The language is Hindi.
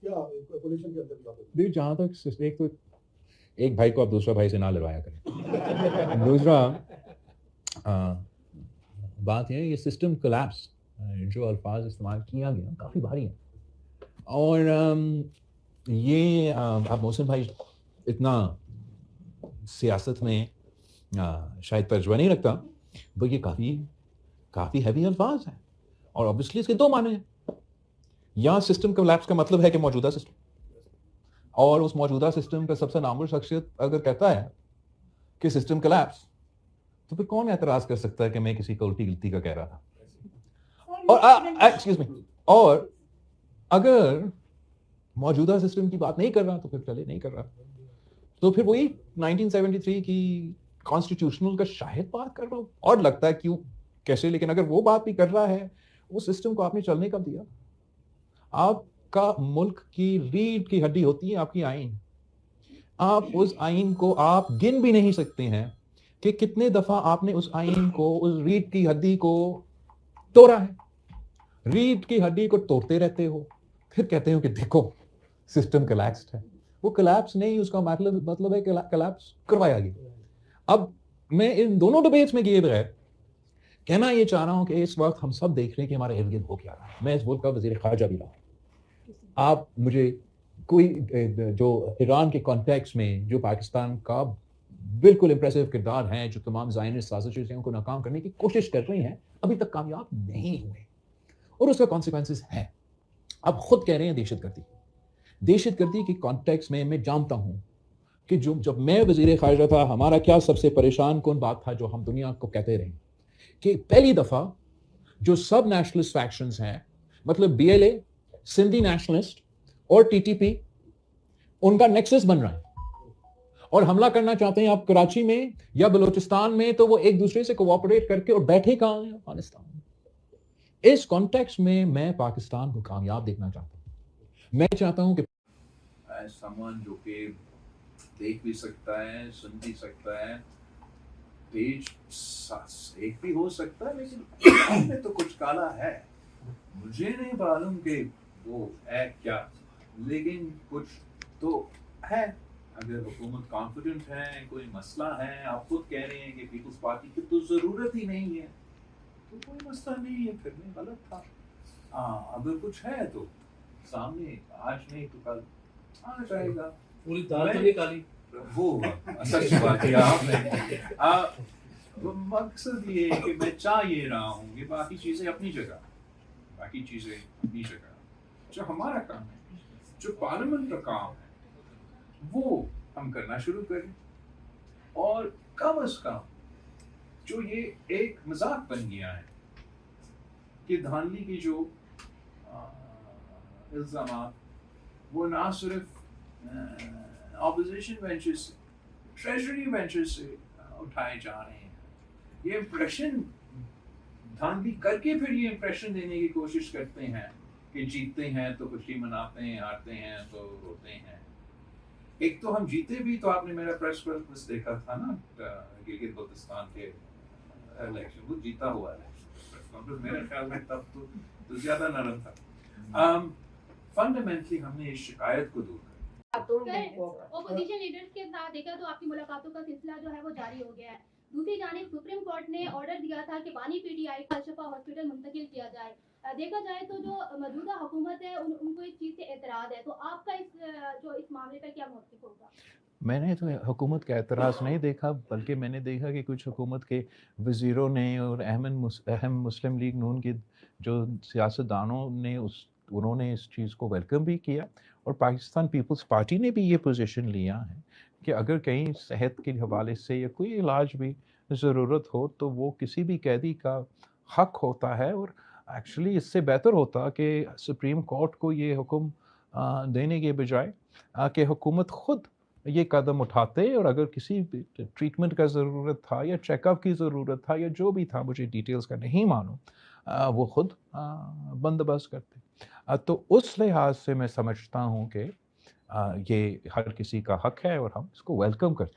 क्या कोलिशन के अंदर भी आप देखिए जहाँ तक एक भाई को आप दूसरा भाई से ना लड़वाया करें। दूसरा बात है ये सिस्टम कोलैप्स जो अल्फाज इस्तेमाल किया गया काफ़ी भारी है और ये आप मोहसिन भाई इतना सियासत में शायद तर्जुमा नहीं रखता बल्कि काफ़ी काफ़ी हैवी अल्फाज हैं और ऑब्वियसली इसके दो माने हैं। या सिस्टम कोलैप्स का मतलब है कि मौजूदा सिस्टम और उस मौजूदा सिस्टम का सबसे नामवर शख्सियत अगर कहता है कि सिस्टम कोलैप्स तो फिर कौन एतराज कर सकता है कि मैं किसी को उल्टी गिलती का कह रहा था और एक्सक्यूज मी और अगर मौजूदा सिस्टम की बात नहीं कर रहा तो फिर चले नहीं कर रहा तो फिर वही 1973 की कॉन्स्टिट्यूशनल का शायद बात कर रहा हूं और लगता है क्यों कैसे लेकिन अगर वो बात भी कर रहा है उस सिस्टम को आपने चलने कब दिया। आपका मुल्क की रीढ़ की हड्डी होती है आपकी आइन। आप उस आइन को आप गिन भी नहीं सकते हैं कि कितने दफा आपने उस आइन को उस रीढ़ की हड्डी को तोड़ा है। रीढ़ की हड्डी को तोड़ते रहते हो फिर कहते हो कि देखो सिस्टम कोलैप्स्ड है। वो कोलैप्स नहीं उसका मतलब है कोलैप्स करवाया गया। अब मैं इन दोनों डिबेट्स में किए बगैर कहना ये चाह रहा हूं कि इस वक्त हम सब देख रहे हैं कि हमारे इर्द गिर्द हो क्या रहा है। मैं इस मुल्क का वजीर खारजा भी रहा। आप मुझे कोई जो ईरान के कॉन्टेक्स्ट में जो पाकिस्तान का बिल्कुल इंप्रेसिव किरदार है जो तमाम ज़ायनिस्ट साजिशें हैं उनको नाकाम करने की कोशिश कर रही हैं अभी तक कामयाब नहीं हुए और उसका कॉन्सिक्वेंसेस है। आप खुद कह रहे हैं दहशतगर्दी की कॉन्टेक्स्ट में मैं जानता हूं कि जो जब मैं वजीर खारजा था हमारा क्या सबसे परेशान कौन बात था जो हम दुनिया को कहते रहे कि पहली दफा जो सब नेशनलिस्ट फैक्शंस हैं मतलब बीएलए सिंधी नेशनलिस्ट और टीटीपी उनका नेक्सस बन रहा है और हमला करना चाहते हैं आप कराची में या बलूचिस्तान में तो वो एक दूसरे से कोऑपरेट करके और बैठे कहां हैं अफगानिस्तान में। इस कॉन्टेक्स्ट में मैं पाकिस्तान को कामयाब देखना चाहता हूं। मैं चाहता हूं कि सामान जो कि देख भी सकता है सुन भी सकता है पेज एक भी हो सकता है लेकिन में तो कुछ काला है। मुझे नहीं मालूम कि वो है क्या लेकिन कुछ तो है। अगर हुकूमत कॉन्फिडेंट है कोई मसला है आप खुद कह रहे हैं कि पीपल्स पार्टी की तो ज़रूरत ही नहीं है तो कोई मसला नहीं है फिर मैं गलत था। अगर कुछ है तो सामने आज नहीं तो कल आ जाएगा। पूरी दाल तो नहीं काली वो सच बात है आपने। मकसद ये है कि मैं चाह ये रहा हूँ कि बाकी चीज़ें अपनी जगह जो हमारा काम है जो पार्लियामेंट का काम है वो हम करना शुरू करें और कम से कम जो ये एक मजाक बन गया है कि धांधली की जो इल्ज़ाम वो ना सिर्फ ऑपोजिशन बेंचेस से ट्रेजरी बेंचेस से उठाए जा रहे हैं। ये इम्प्रेशन धांधली करके फिर ये इम्प्रेशन देने की कोशिश करते हैं कि जीतते हैं तो खुशी मनाते हैं हारते हैं तो रोते हैं। एक तो हम जीते भी तो आपने मेरा प्रेस कॉन्फ्रेंस देखा था ना गिलगित बल्तिस्तान के इलेक्शन वो जीता हुआ इलेक्शन मेरे ख्याल में तब तो ज़्यादा नरम था। फंडामेंटली हमने इस शिकायत को दूर ओपोजिशन लीडर्स के साथ देखा तो आपकी मुलाकातों का सिलसिला जो है वो जारी हो गया है। दूसरी जानिब सुप्रीम कोर्ट ने ऑर्डर दिया था कि बानी पीटीआई का शफा हॉस्पिटल मुंतकिल किया जाए। देखा जाए तो जो मौजूदा हुकूमत है उनको इस चीज़ से एतराज़ है तो आपका इस मामले पर क्या मौक़िफ़ होगा? मैंने तो हुकूमत का एतराज़ नहीं देखा बल्कि मैंने देखा कि कुछ हुकूमत के वज़ीरों ने और अहम मुस्लिम लीग नून के जो सियासतदानों ने उन्होंने इस चीज़ को वेलकम भी किया और पाकिस्तान पीपल्स पार्टी ने भी ये पोजीशन लिया है कि अगर कहीं सेहत के हवाले से या कोई इलाज भी ज़रूरत हो तो वो किसी भी कैदी का हक होता है और एक्चुअली इससे बेहतर होता कि सुप्रीम कोर्ट को ये हुक्म देने के बजाय कि हुकूमत ख़ुद ये कदम उठाते और अगर किसी भी ट्रीटमेंट का ज़रूरत था या चेकअप की ज़रूरत था या जो भी था मुझे डिटेल्स का नहीं मालूम वो ख़ुद बंदोबस्त करते। तो उस लिहाज से मैं समझता हूँ कि ये हर किसी का हक है और हम इसको वेलकम करते हैं।